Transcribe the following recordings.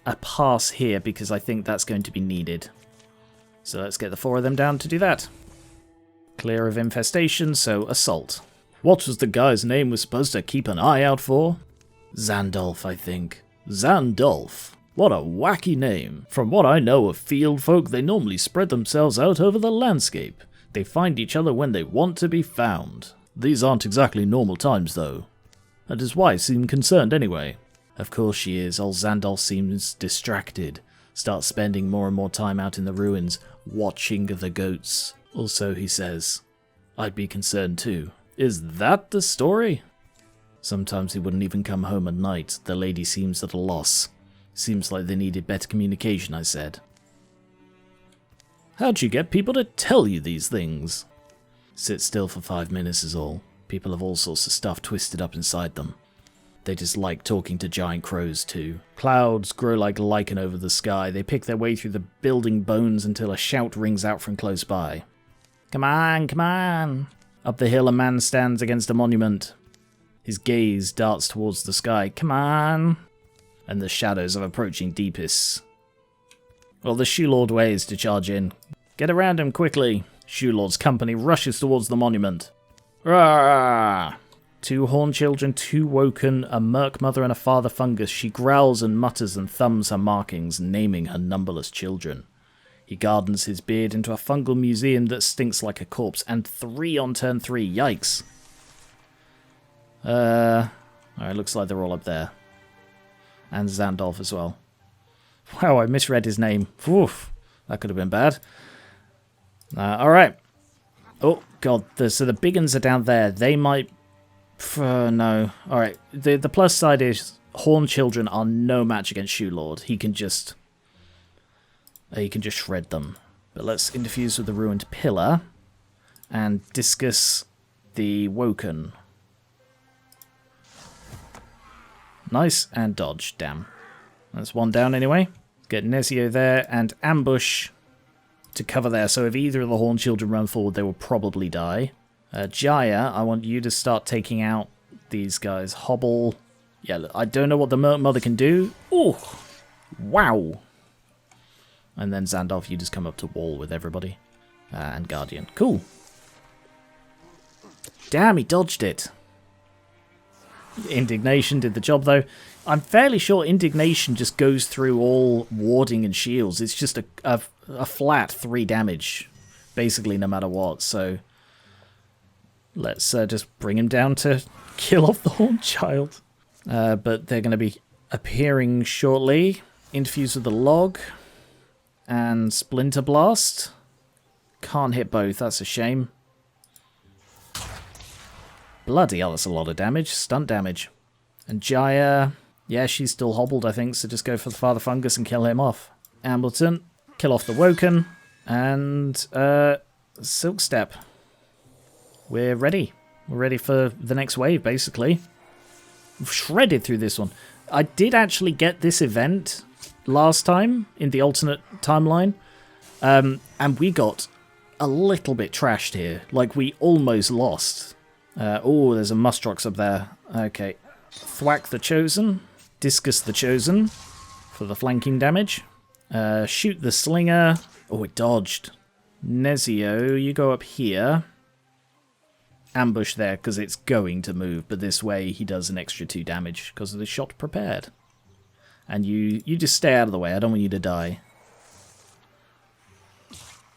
a pass here because I think that's going to be needed. So let's get the 4 of them down to do that. Clear of infestation, so assault. What was the guy's name we're supposed to keep an eye out for? Zandolf, I think. Zandolf. What a wacky name. From what I know of field folk, they normally spread themselves out over the landscape. They find each other when they want to be found. These aren't exactly normal times, though. And his wife seemed concerned anyway. Of course she is. Old Zandolf seems distracted. Starts spending more and more time out in the ruins, watching the goats. Also, he says, I'd be concerned too. Is that the story? Sometimes he wouldn't even come home at night. The lady seems at a loss. Seems like they needed better communication, I said. How'd you get people to tell you these things? Sit still for 5 minutes is all. People have all sorts of stuff twisted up inside them. They just like talking to giant crows too. Clouds grow like lichen over the sky. They pick their way through the building bones until a shout rings out from close by. Come on, come on. Up the hill a man stands against a monument. His gaze darts towards the sky. Come on. And the shadows of approaching deepists. Well, the Shoelord way is to charge in. Get around him quickly. Shoelord's company rushes towards the monument. Rawr! 2 horn children, 2 woken, a merc mother and a father fungus. She growls and mutters and thumbs her markings, naming her numberless children. He gardens his beard into a fungal museum that stinks like a corpse, and 3 on turn 3. Yikes. Alright, looks like they're all up there. And Zandolf as well. Wow, I misread his name. Oof, that could have been bad. Alright. Oh, God. So the big uns are down there. They might... no. Alright. The plus side is Horn Children are no match against Shoelord. He can just shred them. But let's interfuse with the Ruined Pillar. And discus the Woken. Nice. And dodge. Damn. That's 1 down anyway. Get Nezio there and ambush to cover there. So if either of the Horn Children run forward, they will probably die. Jaya, I want you to start taking out these guys. Hobble. Yeah, look, I don't know what the Merc Mother can do. Ooh. Wow. And then Zandolf, you just come up to wall with everybody. And Guardian. Cool. Damn, he dodged it. Indignation did the job, though. I'm fairly sure Indignation just goes through all warding and shields. It's just a flat 3 damage, basically, no matter what. So let's just bring him down to kill off the Horned Child. But they're going to be appearing shortly. Interfuse with the log. And Splinter Blast. Can't hit both, that's a shame. Bloody hell, that's a lot of damage. Stunt damage. And Jaya, yeah, she's still hobbled, I think, so just go for the Father Fungus and kill him off. Ambleton, kill off the Woken. And Silk Step. We're ready. We're ready for the next wave, basically. We've shredded through this one. I did actually get this event last time in the alternate timeline. And we got a little bit trashed here. Like, we almost lost. Oh, there's a Mustrox up there. Okay. Thwack the Chosen. Discus the Chosen for the flanking damage. Shoot the Slinger. Oh, it dodged. Nezio, you go up here. Ambush there, because it's going to move, but this way he does an extra 2 damage because of the shot prepared. And you just stay out of the way. I don't want you to die.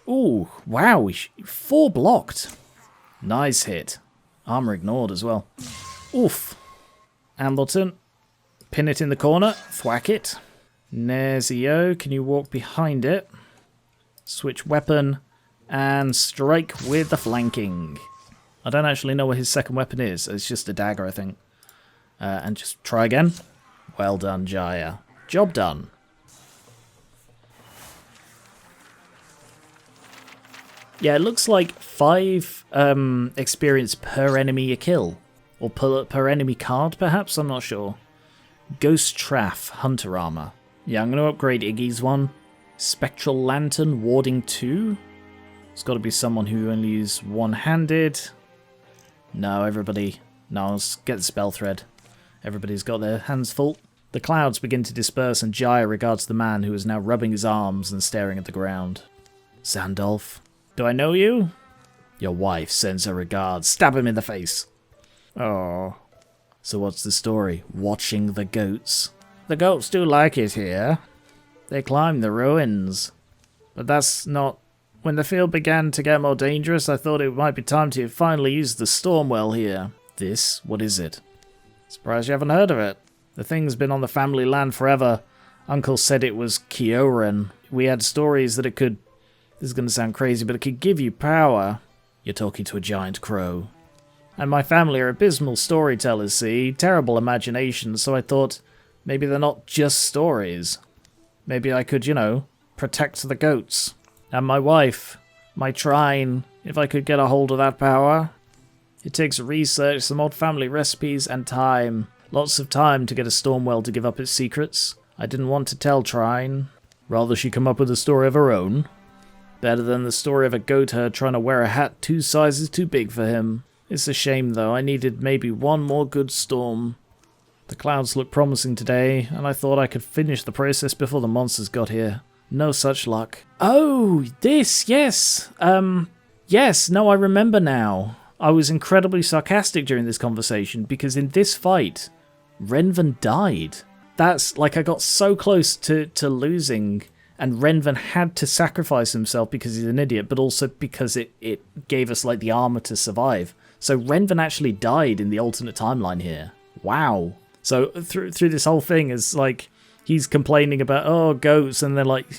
Ooh, wow. 4 blocked. Nice hit. Armor ignored as well. Oof. Ambleton. Pin it in the corner. Thwack it. Nezio, can you walk behind it? Switch weapon. And strike with the flanking. I don't actually know what his second weapon is. It's just a dagger, I think. And just try again. Well done, Jaya. Job done. Yeah, it looks like 5 experience per enemy you kill. Or per enemy card, perhaps? I'm not sure. Ghost Traff, Hunter Armor. Yeah, I'm going to upgrade Iggy's one. Spectral Lantern, Warding 2. It's got to be someone who only uses one-handed. No, everybody. No, let's get the Spell Thread. Everybody's got their hands full. The clouds begin to disperse and Jaya regards the man who is now rubbing his arms and staring at the ground. Sandolph, do I know you? Your wife sends her regards. Stab him in the face. Oh. So what's the story? Watching the goats. The goats do like it here. They climb the ruins. But that's not... When the field began to get more dangerous, I thought it might be time to finally use the Stormwell here. This? What is it? Surprised you haven't heard of it. The thing's been on the family land forever. Uncle said it was Kioran. We had stories that it could... This is going to sound crazy, but it could give you power. You're talking to a giant crow. And my family are abysmal storytellers, see? Terrible imagination, so I thought maybe they're not just stories. Maybe I could, you know, protect the goats. And my wife, my trine, if I could get a hold of that power. It takes research, some old family recipes, and time. Lots of time to get a Stormwell to give up its secrets. I didn't want to tell Trine. Rather she come up with a story of her own. Better than the story of a goat herd trying to wear a hat 2 sizes too big for him. It's a shame though, I needed maybe one more good storm. The clouds look promising today, and I thought I could finish the process before the monsters got here. No such luck. Oh, this, yes. Yes, no, I remember now. I was incredibly sarcastic during this conversation, because in this fight, Renvan died. That's, like, I got so close to losing, and Renvan had to sacrifice himself because he's an idiot, but also because it gave us, like, the armor to survive. So Renvan actually died in the alternate timeline here. Wow. So through this whole thing is, like, he's complaining about, oh, goats, and they're like,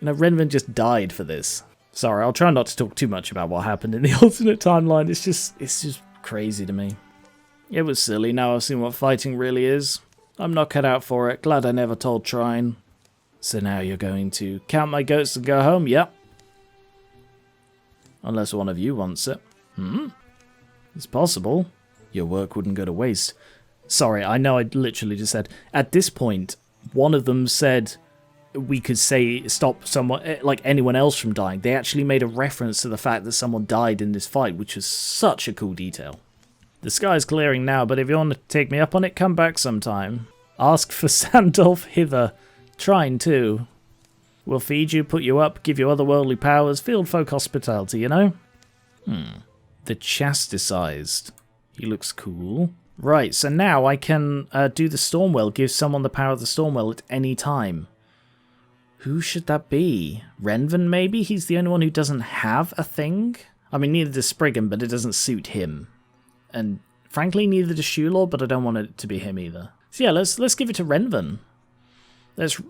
you know, Renvan just died for this. Sorry, I'll try not to talk too much about what happened in the alternate timeline. It's just crazy to me. It was silly, now I've seen what fighting really is. I'm not cut out for it, glad I never told Trine. So now you're going to count my goats and go home, yep. Unless one of you wants it. It's possible. Your work wouldn't go to waste. Sorry, I know I literally just said, at this point, one of them said we could say stop someone, like anyone else from dying. They actually made a reference to the fact that someone died in this fight, which was such a cool detail. The sky's clearing now, but if you want to take me up on it, come back sometime. Ask for Sandolph hither. Trine too. We'll feed you, put you up, give you otherworldly powers, field folk hospitality, you know? The Chastisized. He looks cool. Right, so now I can do the Stormwell, give someone the power of the Stormwell at any time. Who should that be? Renvan, maybe? He's the only one who doesn't have a thing? I mean, neither does Spriggan, but it doesn't suit him. And frankly, neither does Shoelord, but I don't want it to be him either. So yeah, let's give it to Renvan. Let's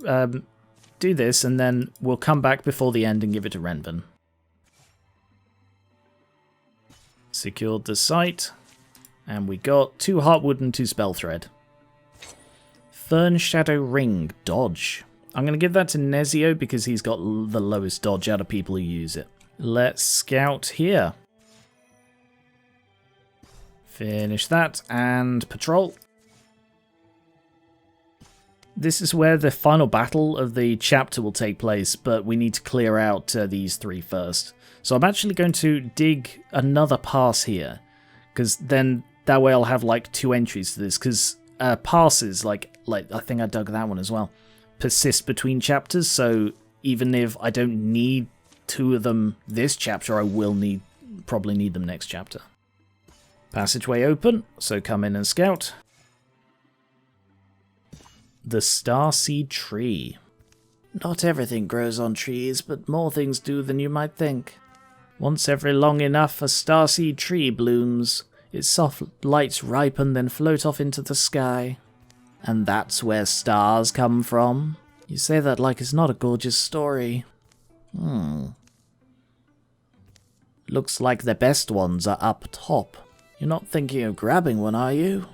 do this, and then we'll come back before the end and give it to Renvan. Secured the site. And we got 2 Heartwood and 2 Spell Thread. Fern Shadow Ring. Dodge. I'm going to give that to Nezio because he's got the lowest dodge out of people who use it. Let's scout here. Finish that and patrol. This is where the final battle of the chapter will take place, but we need to clear out these 3 first. So I'm actually going to dig another pass here, because then that way I'll have like 2 entries to this, because passes, like I think I dug that one as well, persist between chapters, so even if I don't need 2 of them this chapter, I will probably need them next chapter. Passageway open, so come in and scout. The Starseed Tree. Not everything grows on trees, but more things do than you might think. Once every long enough, a starseed tree blooms. Its soft lights ripen, then float off into the sky. And that's where stars come from? You say that like it's not a gorgeous story. Looks like the best ones are up top. You're not thinking of grabbing one, are you?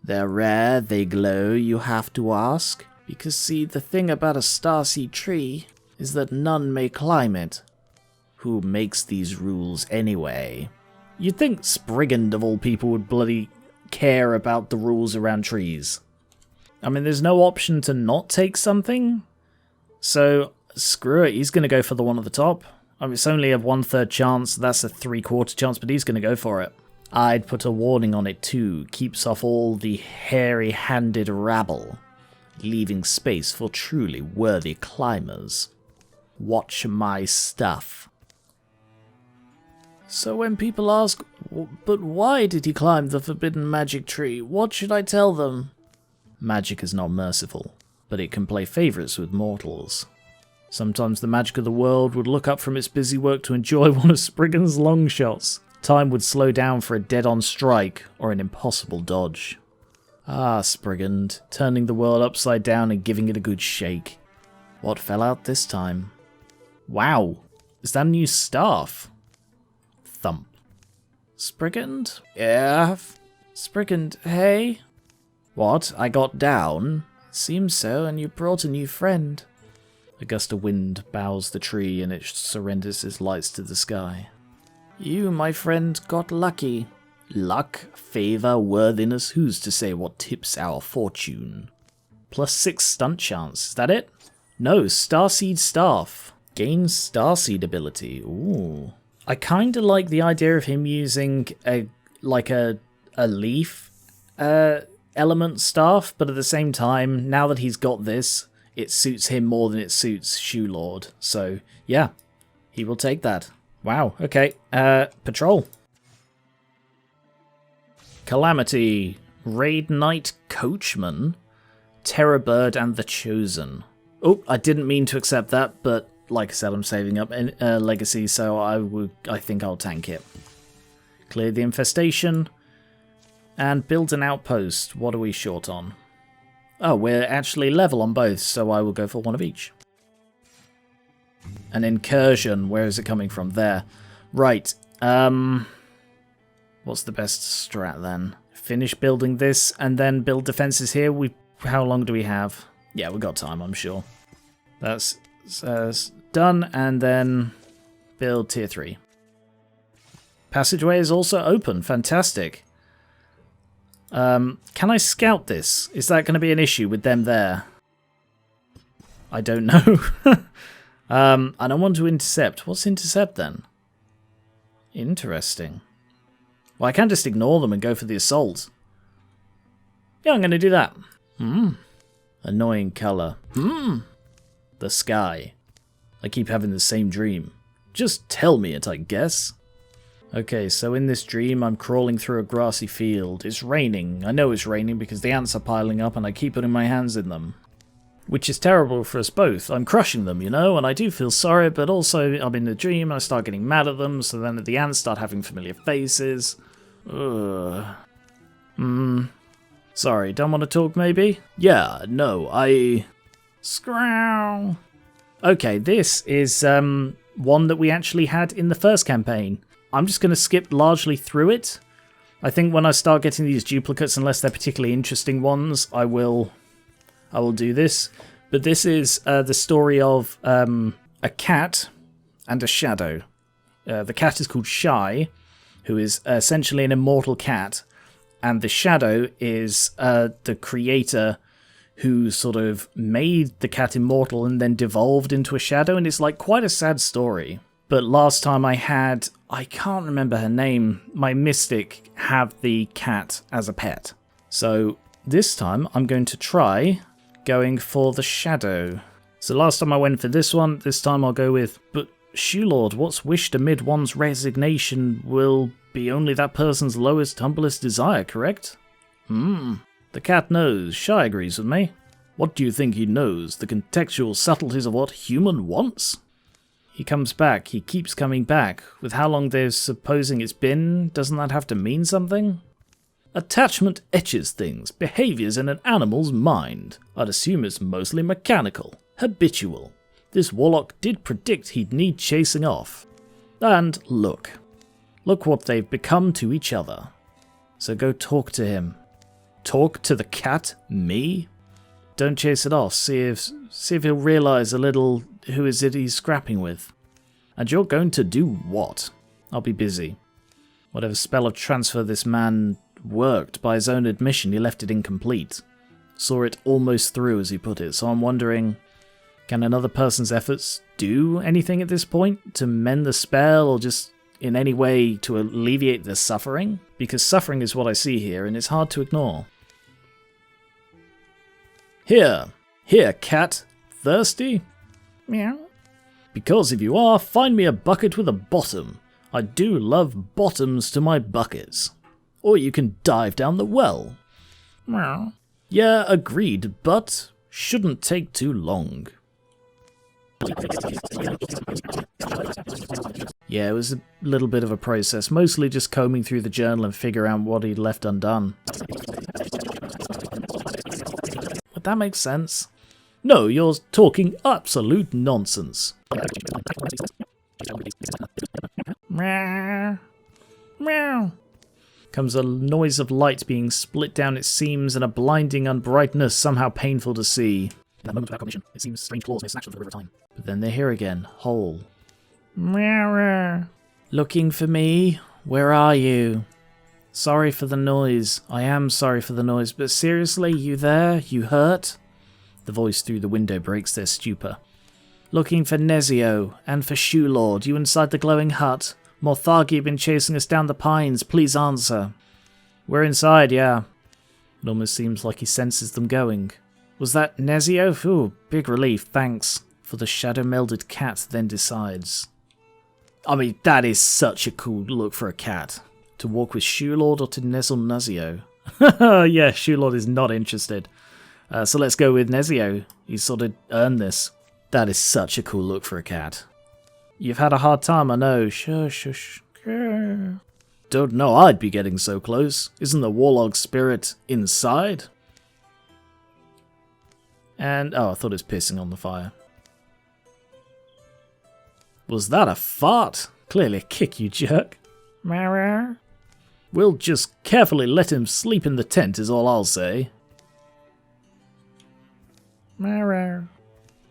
They're rare, they glow, you have to ask. Because see, the thing about a starseed tree is that none may climb it. Who makes these rules anyway? You'd think Spriggan of all people would bloody care about the rules around trees. I mean, there's no option to not take something. So, screw it, he's going to go for the one at the top. I mean, it's only a 1/3 chance, that's a 3/4 chance, but he's going to go for it. I'd put a warning on it too. Keeps off all the hairy-handed rabble. leaving space for truly worthy climbers. Watch my stuff. So when people ask, but why did he climb the forbidden magic tree, what should I tell them? Magic is not merciful, but it can play favourites with mortals. Sometimes the magic of the world would look up from its busy work to enjoy one of Spriggan's long shots. Time would slow down for a dead-on strike or an impossible dodge. Ah, Spriggan, turning the world upside down and giving it a good shake. What fell out this time? Wow, is that a new staff? Thump. Spriggan? Yeah? Spriggan, hey? What, I got down? Seems so, and you brought a new friend. A gust of wind bows the tree and it surrenders its lights to the sky. You, my friend, got lucky. Luck, favour, worthiness, who's to say what tips our fortune? +6 stunt chance, is that it? No, Starseed Staff. Gains Starseed ability, ooh. I kinda like the idea of him using a leaf element staff, but at the same time, now that he's got this, it suits him more than it suits Shoelord. So, yeah, he will take that. Wow, okay. Patrol. Calamity, Raid Knight Coachman, Terrorbird and the Chosen. Oh, I didn't mean to accept that, but like I said, I'm saving up legacy, so I think I'll tank it. Clear the infestation, and build an outpost. What are we short on? Oh, we're actually level on both, so I will go for one of each. An incursion, where is it coming from? There. Right, what's the best strat then? Finish building this, and then build defenses here. How long do we have? Yeah, we've got time, I'm sure. That's done, and then build tier 3. Passageway is also open. Fantastic. Can I scout this? Is that going to be an issue with them there? I don't know. And I want to intercept. What's intercept then? Interesting. Well, I can just ignore them and go for the assault. Yeah, I'm going to do that. Annoying colour. The sky. I keep having the same dream. Just tell me it, I guess. Okay, so in this dream, I'm crawling through a grassy field. It's raining. I know it's raining because the ants are piling up and I keep putting my hands in them. Which is terrible for us both. I'm crushing them, you know, and I do feel sorry, but also I'm in the dream and I start getting mad at them, so then the ants start having familiar faces. Ugh. Sorry, don't want to talk maybe? Yeah, no, Scrow. Okay, this is one that we actually had in the first campaign. I'm just going to skip largely through it. I think when I start getting these duplicates, unless they're particularly interesting ones, I will do this. But this is the story of a cat and a shadow. The cat is called Shy, who is essentially an immortal cat, and the shadow is the creator who sort of made the cat immortal and then devolved into a shadow, and it's like quite a sad story. But last time I can't remember her name, my mystic have the cat as a pet. So this time I'm going to try going for the shadow. So last time I went for this one, this time I'll go with, but Shoelord, what's wished amid one's resignation will be only that person's lowest, humblest desire, correct? The cat knows. Shy agrees with me. What do you think he knows? The contextual subtleties of what human wants? He comes back. He keeps coming back. With how long they're supposing it's been, doesn't that have to mean something? Attachment etches things, behaviours in an animal's mind. I'd assume it's mostly mechanical, habitual. This warlock did predict he'd need chasing off. And look. Look what they've become to each other. So go talk to him. Talk to the cat? Me? Don't chase it off. See if he'll realise a little who is it he's scrapping with. And you're going to do what? I'll be busy. Whatever spell of transfer this man worked, by his own admission, he left it incomplete. Saw it almost through, as he put it, so I'm wondering, can another person's efforts do anything at this point to mend the spell, or just in any way to alleviate the suffering? Because suffering is what I see here, and it's hard to ignore. Here, here, cat. Thirsty? Meow. Because if you are, find me a bucket with a bottom. I do love bottoms to my buckets. Or you can dive down the well. Meow. Yeah, agreed, but shouldn't take too long. Yeah, it was a little bit of a process, mostly just combing through the journal and figuring out what he'd left undone. But that makes sense. No, you're talking absolute nonsense. Meow. Meow. Comes a noise of light being split down its seams and a blinding unbrightness somehow painful to see. In that moment without cognition, it seems strange claws may snatch them for the river time. But then they're here again, whole. Meow. Looking for me? Where are you? Sorry for the noise. I am sorry for the noise, but seriously, you there? You hurt? The voice through the window breaks their stupor. Looking for Nezio, and for Shoelord. You inside the glowing hut? Morthagi have been chasing us down the pines. Please answer. We're inside, yeah. It almost seems like he senses them going. Was that Nezio? Ooh, big relief, thanks. For the shadow-melded cat then decides. I mean, that is such a cool look for a cat. To walk with Shoelord or to nuzzle Nezio? Yeah, Shoelord is not interested. So let's go with Nezio. He's sort of earned this. That is such a cool look for a cat. You've had a hard time, I know. Shush. Don't know I'd be getting so close. Isn't the warlog spirit inside? And, oh, I thought it was pissing on the fire. Was that a fart? Clearly a kick, you jerk. We'll just carefully let him sleep in the tent is all I'll say.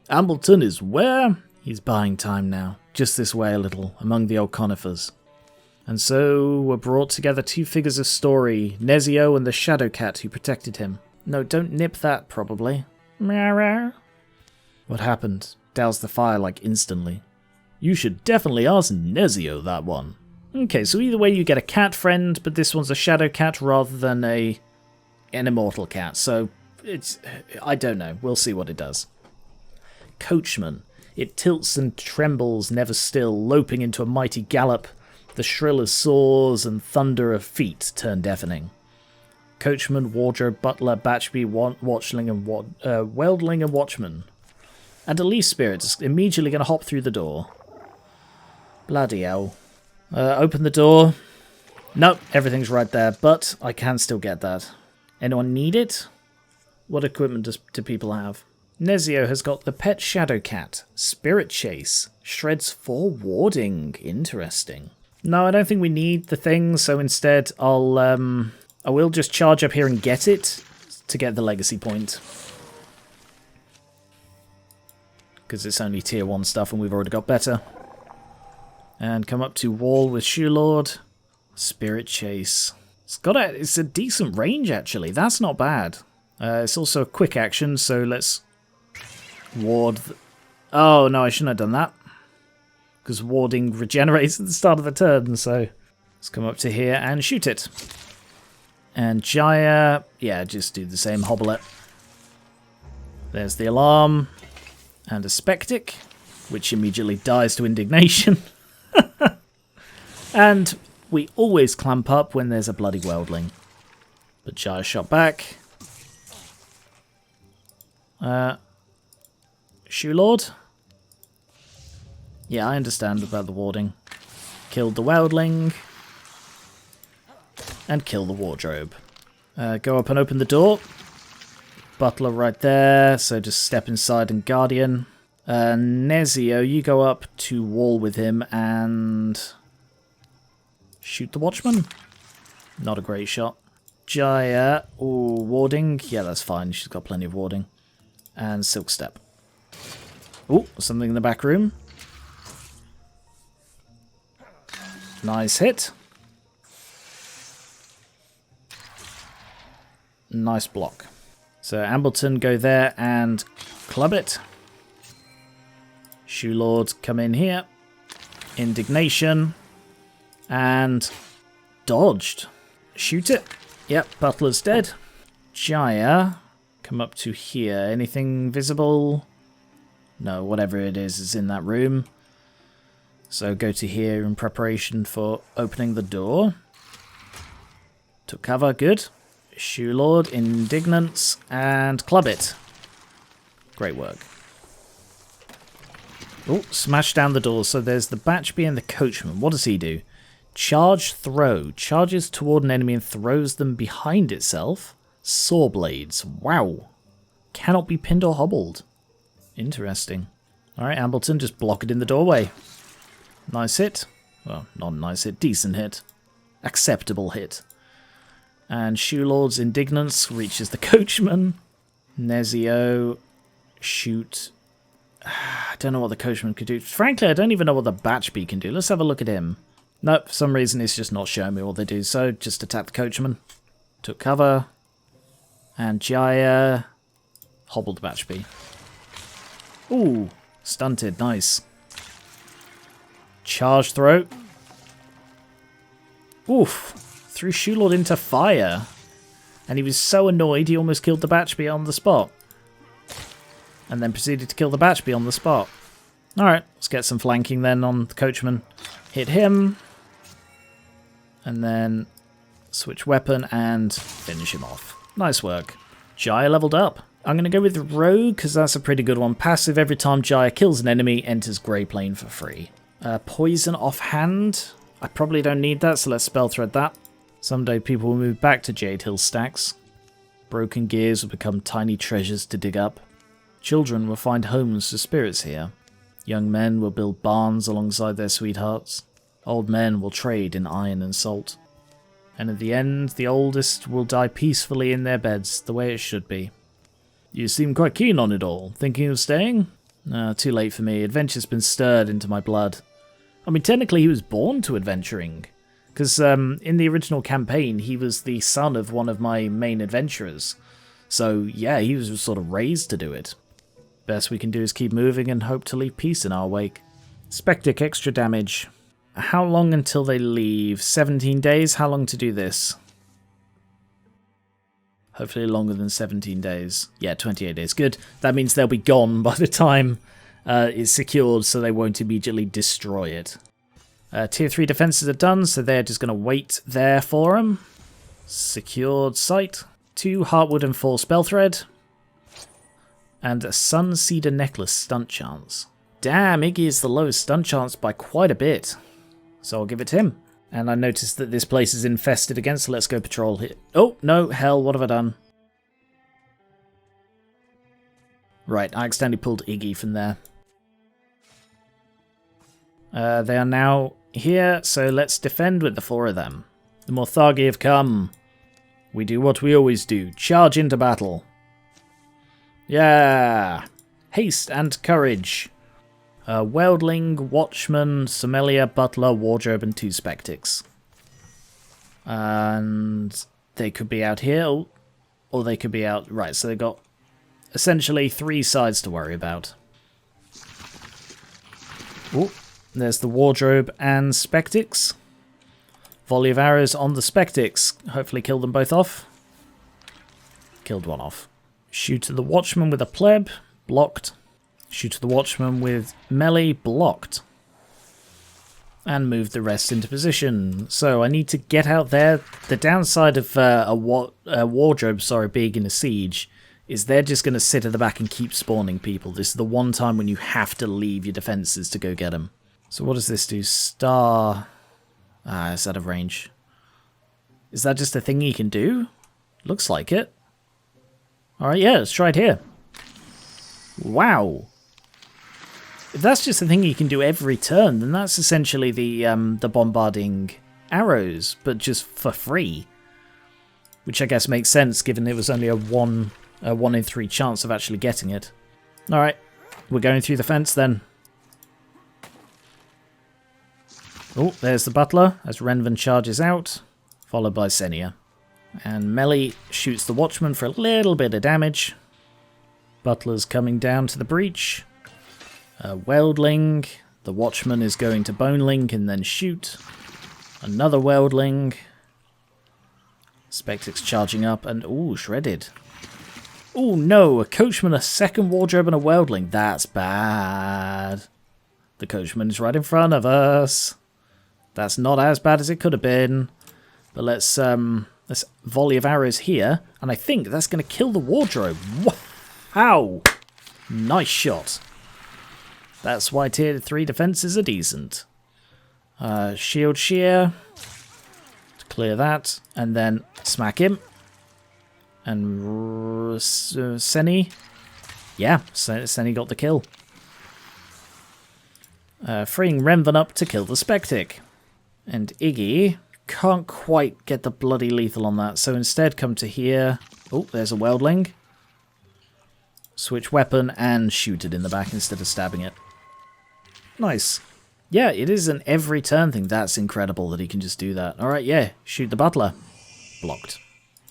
Ambleton is where? He's buying time now. Just this way a little, among the old conifers. And so were brought together two figures of story, Nezio and the shadow cat who protected him. No, don't nip that, probably. What happened? Doused the fire like instantly. You should definitely ask Nezio that one. Okay, so either way you get a cat friend, but this one's a shadow cat rather than an immortal cat, so it's... I don't know, we'll see what it does. Coachman. It tilts and trembles, never still, loping into a mighty gallop. The shrill of saws and thunder of feet turn deafening. Coachman, wardrobe, butler, batchby, watchling, and weldling and watchman. And a leaf spirit is immediately going to hop through the door. Bloody hell. Open the door. Nope, everything's right there, but I can still get that. Anyone need it? What equipment do people have? Nezio has got the pet shadow cat, spirit chase, shreds for warding. Interesting. No, I don't think we need the thing, so instead I will just charge up here and get it to get the legacy point. Because it's only tier 1 stuff and we've already got better. And come up to wall with Shoelord. Spirit chase. It's a decent range actually, that's not bad. It's also a quick action, so let's ward. Oh no, I shouldn't have done that. Because warding regenerates at the start of the turn, so let's come up to here and shoot it. And Jaya, yeah, just do the same, hobble it. There's the alarm. And a Spectic, which immediately dies to indignation. And we always clamp up when there's a bloody weldling. But Jaya shot back. Shoelord? Yeah, I understand about the warding. Killed the weldling. And kill the wardrobe. Go up and open the door. Butler right there, so just step inside and Guardian. Nezio, you go up to wall with him and shoot the Watchman. Not a great shot. Jaya, ooh, warding. Yeah, that's fine, she's got plenty of warding. And Silk Step. Ooh, something in the back room. Nice hit. Nice block. So Ambleton, go there and club it. Shoelord, come in here. Indignation. And dodged. Shoot it. Yep, Butler's dead. Jaya, come Come up to here. Anything visible? No, whatever it is in that room. So go to here in preparation for opening the door. Took cover, good. Shoelord, Indignance, and club it. Great work. Oh, smash down the door. So there's the Batchby and the Coachman. What does he do? Charge, throw. Charges toward an enemy and throws them behind itself. Saw blades. Wow. Cannot be pinned or hobbled. Interesting. Alright, Ambleton, just block it in the doorway. Nice hit. Well, not a nice hit. Decent hit. Acceptable hit. And Shoelord's Indignance reaches the Coachman. Nezio. Shoot. I don't know what the Coachman could do. Frankly, I don't even know what the Batchby can do. Let's have a look at him. Nope, for some reason it's just not showing me what they do. So just attack the Coachman. Took cover. And Jaya hobbled the Batchby. Ooh, stunted. Nice. Charge throw. Oof. Threw Shoelord into fire. And he was so annoyed he almost killed the Batchby on the spot. And then proceeded to kill the Batchby on the spot. Alright, let's get some flanking then on the Coachman. Hit him. And then switch weapon and finish him off. Nice work. Jaya leveled up. I'm going to go with Rogue because that's a pretty good one. Passive, every time Jaya kills an enemy, enters Grey Plane for free. Poison offhand. I probably don't need that, so let's spell thread that. Someday people will move back to Jade Hill stacks. Broken gears will become tiny treasures to dig up. Children will find homes for spirits here. Young men will build barns alongside their sweethearts. Old men will trade in iron and salt. And at the end, the oldest will die peacefully in their beds, the way it should be. You seem quite keen on it all. Thinking of staying? Too late for me. Adventure's been stirred into my blood. I mean, technically he was born to adventuring. Because in the original campaign, he was the son of one of my main adventurers. So, yeah, he was sort of raised to do it. Best we can do is keep moving and hope to leave peace in our wake. Spectic, extra damage. How long until they leave? 17 days? How long to do this? Hopefully longer than 17 days. Yeah, 28 days. Good. That means they'll be gone by the time it's secured, so they won't immediately destroy it. Tier 3 defenses are done, so they're just going to wait there for them. Secured site. 2 Heartwood and 4 Spell Thread. And a Suncedar Necklace stunt chance. Damn, Iggy is the lowest stunt chance by quite a bit. So I'll give it to him. And I noticed that this place is infested again, so let's go patrol here. Oh, no, hell, what have I done? Right, I accidentally pulled Iggy from there. They are now here, so let's defend with the 4 of them. The Morthagi have come. We do what we always do, charge into battle. Yeah! Haste and courage. Weldling, Watchman, Sommelier, Butler, Wardrobe, and 2 Spectics. And they could be out here, or they could be out... Right, so they've got essentially 3 sides to worry about. Oh, there's the Wardrobe and Spectics. Volley of arrows on the Spectics. Hopefully kill them both off. Killed one off. Shoot at the Watchman with a pleb. Blocked. Shoot at the Watchman with melee. Blocked. And move the rest into position. So I need to get out there. The downside of a Wardrobe, being in a siege is they're just going to sit at the back and keep spawning people. This is the one time when you have to leave your defenses to go get them. So what does this do? Star... it's out of range. Is that just a thing he can do? Looks like it. Alright, yeah, let's try it here. Wow. If that's just a thing you can do every turn, then that's essentially the bombarding arrows, but just for free. Which I guess makes sense, given it was only a 1 in 3 chance of actually getting it. Alright, we're going through the fence then. Oh, there's the Butler, as Renvan charges out, followed by Senia. And melee shoots the Watchman for a little bit of damage. Butler's coming down to the breach. Weldling. The Watchman is going to Bonelink and then shoot. Another Weldling. Spectic's charging up and... ooh, shredded. Oh no, a coachman, a second wardrobe, and a weldling. That's bad. The coachman is right in front of us. That's not as bad as it could have been. But let's volley of arrows here. And I think that's going to kill the wardrobe. Wow! Nice shot. That's why tier 3 defenses are decent. Shield shear. To clear that. And then smack him. And Senny. Yeah, Senny got the kill. Freeing Renvan up to kill the Spectic. And Iggy can't quite get the bloody lethal on that, so instead come to here. Oh, there's a Weldling. Switch weapon and shoot it in the back instead of stabbing it. Nice. Yeah, it is an every turn thing. That's incredible that he can just do that. Alright, yeah, shoot the butler. Blocked.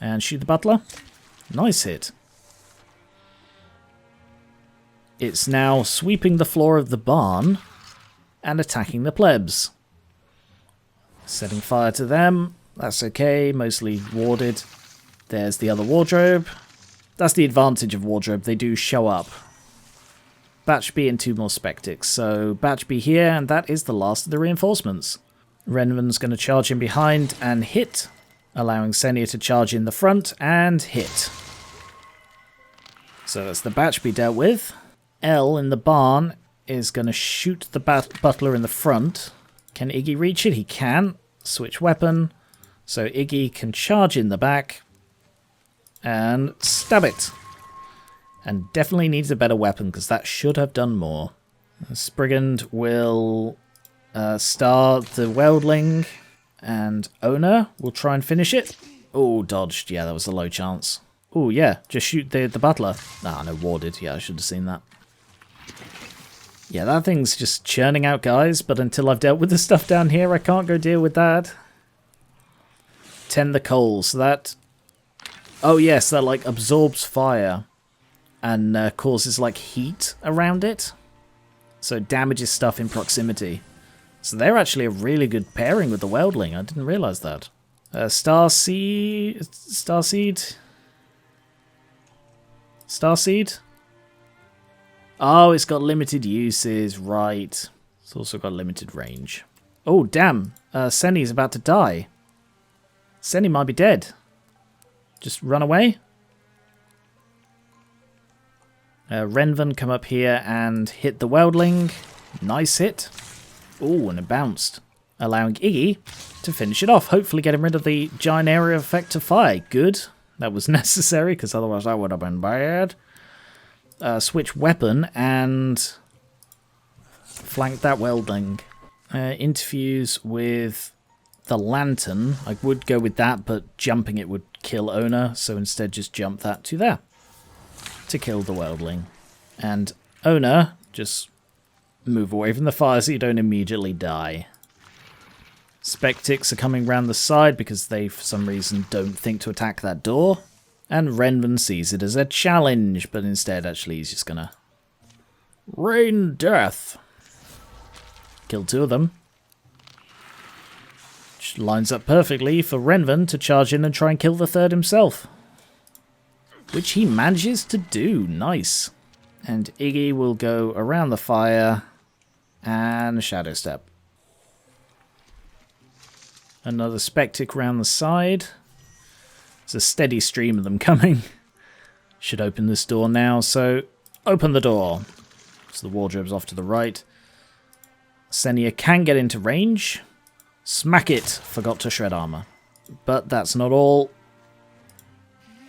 And shoot the butler. Nice hit. It's now sweeping the floor of the barn and attacking the plebs. Setting fire to them. That's okay, mostly warded. There's the other wardrobe. That's the advantage of wardrobe, they do show up. Batch B and 2 more Spectics. So Batch B here, and that is the last of the reinforcements. Renvan's going to charge in behind and hit, allowing Senia to charge in the front and hit. So that's the Batch B dealt with. L in the barn is going to shoot the butler in the front. Can Iggy reach it? He can. Switch weapon. So Iggy can charge in the back and stab it. And definitely needs a better weapon because that should have done more. Sprigand will star the Weldling, and Owner will try and finish it. Oh, dodged. Yeah, that was a low chance. Oh, yeah, just shoot the butler. Ah, no, warded. Yeah, I should have seen that. Yeah, that thing's just churning out guys, but until I've dealt with the stuff down here, I can't go deal with that. Tend the coals. That... Oh, yes, that, like, absorbs fire and causes, like, heat around it. So it damages stuff in proximity. So they're actually a really good pairing with the Weldling. I didn't realise that. Starseed? Starseed? Oh, it's got limited uses, right. It's also got limited range. Oh, damn. Senny's about to die. Senny might be dead. Just run away. Renvan come up here and hit the Weldling. Nice hit. Oh, and it bounced. Allowing Iggy to finish it off. Hopefully getting rid of the giant area effect of fire. Good. That was necessary, because otherwise that would have been bad. Switch weapon and flank that Weldling. Interviews with the Lantern. I would go with that, but jumping it would kill Owner, so instead just jump that to there to kill the Weldling. And Owner, just move away from the fire so you don't immediately die. Spectics are coming round the side because they, for some reason, don't think to attack that door. And Renvan sees it as a challenge, but instead, actually, he's just gonna rain death. Kill 2 of them. Which lines up perfectly for Renvan to charge in and try and kill the 3rd himself. Which he manages to do. Nice. And Iggy will go around the fire and Shadow Step. Another Spectic round the side. There's a steady stream of them coming. Should open this door now, so open the door. So the wardrobe's off to the right. Senia can get into range. Smack it. Forgot to shred armor. But that's not all.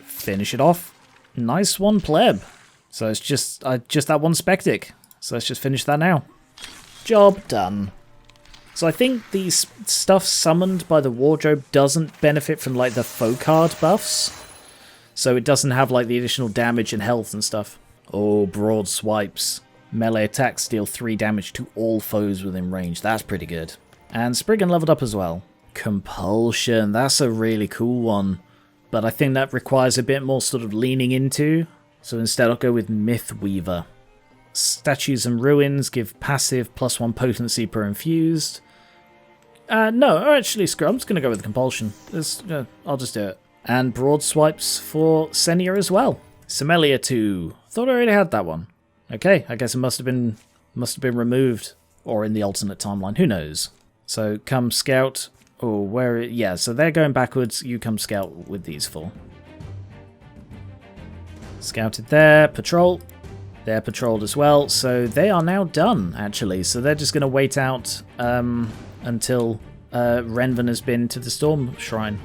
Finish it off. Nice one, pleb. So it's just that one Spectic. So let's just finish that now. Job done. So I think the stuff summoned by the wardrobe doesn't benefit from like the faux card buffs. So it doesn't have like the additional damage and health and stuff. Oh, broad swipes. Melee attacks deal 3 damage to all foes within range. That's pretty good. And Spriggan leveled up as well. Compulsion. That's a really cool one. But I think that requires a bit more sort of leaning into. So instead I'll go with Myth Weaver. Statues and Ruins give passive +1 potency per infused. No, actually, screw. I'm just going to go with the Compulsion. I'll just do it. And Broad Swipes for Senia as well. Semelia 2. Thought I already had that one. Okay, I guess it must have been removed, or in the alternate timeline. Who knows? So come scout. Oh, where? Yeah, so they're going backwards. You come scout with these 4. Scouted there. Patrol. They're patrolled as well. So they are now done, actually. So they're just going to wait out until Renvan has been to the Storm Shrine.